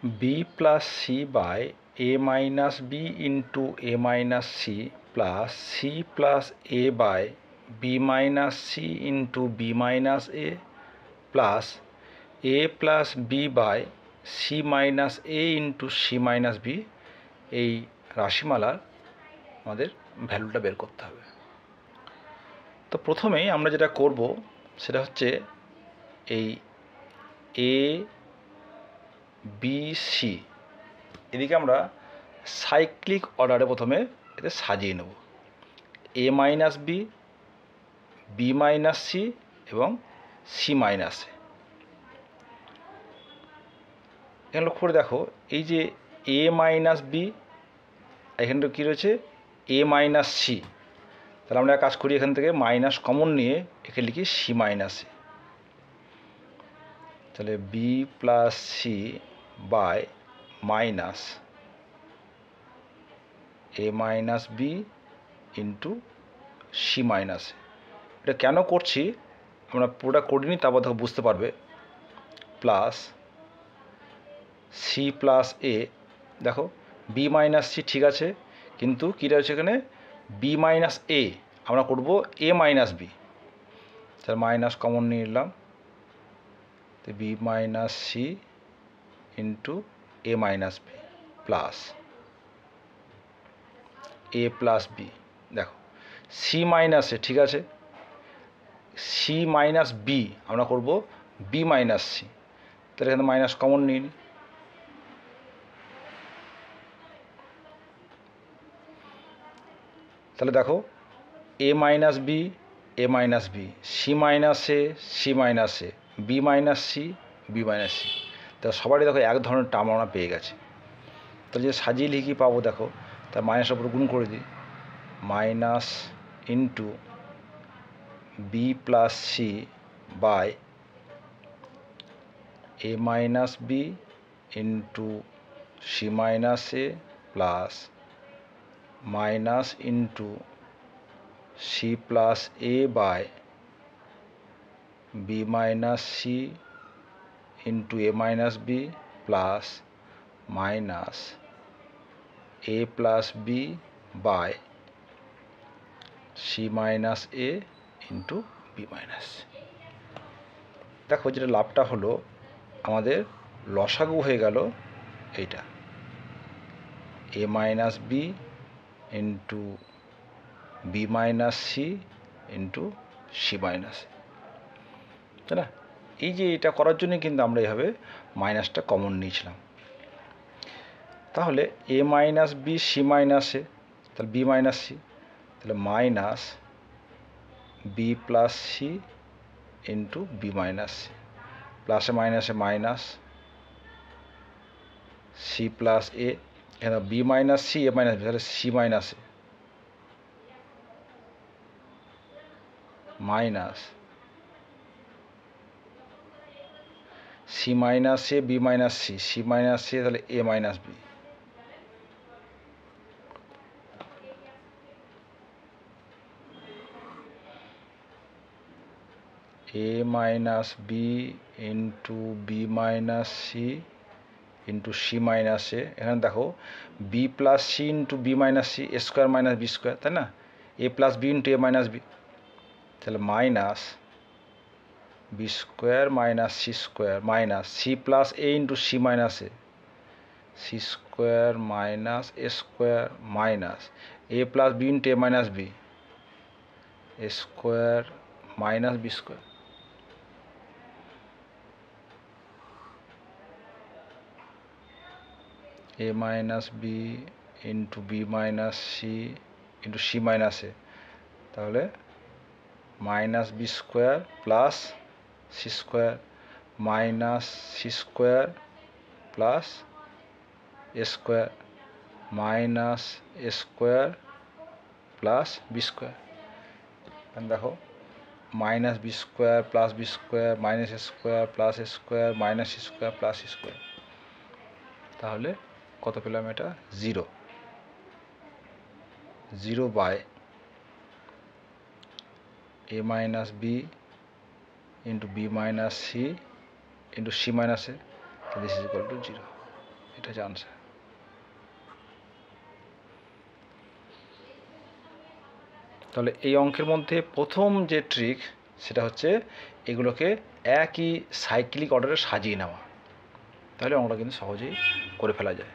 b plus c by a minus b into a minus c plus c plus a by b minus c into b minus a plus a plus b by c minus a into c minus b এই রাশিমালার আমাদের ভ্যালুটা বের করতে হবে। তো প্রথমেই আমরা যেটা করব সেটা হচ্ছে এই এ বি সি এদিকে আমরা সাইক্লিক অর্ডারে প্রথমে এতে সাজিয়ে নেব, A minus B, B minus C এবং সি মাইনাস এ। এখানে লক্ষ্য করে দেখো, এই যে এ মাইনাস বি, এখানটা কী রয়েছে এ মাইনাস সি, তাহলে আমরা কাজ করি এখান থেকে মাইনাস কমন নিয়ে এখানে লিখি সি মাইনাস এ। তাহলে B plus C by minus A minus B into C minus A. এটা কেন করছি আমরা পুরোটা করিনি, তারপর দেখো বুঝতে পারবে। প্লাস সি প্লাস এ, দেখো বি মাইনাস সি ঠিক আছে, কিন্তু কী রয়েছে এখানে বি মাইনাস এ, আমরা করব এ মাইনাস বি, তাহলে মাইনাস কমন নিয়ে নিলাম, তো B minus C into A minus B plus A plus B. দেখো সি মাইনাস এ ঠিক আছে, সি মাইনাস বি আমরা করব বি মাইনাস সি, তাহলে এখানে মাইনাস কমন নিই, তাহলে দেখো A minus B, A minus B, C minus A, C minus A, B minus C, B minus C. তো সবারই দেখো এক ধরনের টার্ম আমরা পেয়ে গেছি। তাহলে যে সাজিয়ে লিখি পাবো, দেখো তার মাইনাসের উপর গুণ করে দিই, minus into B plus C by A minus B into C minus A plus minus into C plus A by B minus C into A minus B plus minus A plus B by C minus A into B minus. দেখো যেটা লাভটা হলো আমাদের লসাগু হয়ে গেল এইটা, A minus B into B minus C into C minus, তাই না? এই যে এটা করার জন্য কিন্তু আমরা এইভাবে মাইনাসটা কমন নিয়েছিলাম। তাহলে এ মাইনাস বি সি মাইনাসে, তাহলে বি মাইনাস সি, তাহলে minus B plus C into B minus C, প্লাসে মাইনাসে মাইনাস সি প্লাস এ, এখানে B minus C A minus B, তাহলে C minus A minus C minus A B minus C, C minus A, তাহলে A minus B, A minus B into B minus C into C minus A. এখানে দেখো B plus C into B minus C, A square minus B square, তাই না? A plus B into A minus B, তাহলে minus B square minus C square minus C plus A into C minus A, C square minus A square minus A plus B into A minus B, A square minus B square, A minus B into B minus C into C minus A, তাহলে minus B square plus C square minus C square plus A square minus A square plus B square. দেখো minus B square plus B square minus A square plus A square minus A square plus A square, তাহলে কত পেলাম? এটা zero, zero by A minus B into B minus C into C minus A, this is equal to zero. এটা হচ্ছে answer. তাহলে এই অঙ্কের মধ্যে প্রথম যে ট্রিক সেটা হচ্ছে এগুলোকে একই সাইক্লিক অর্ডারে সাজিয়ে নেওয়া, তাহলে অঙ্কটা কিন্তু সহজেই করে ফেলা যায়।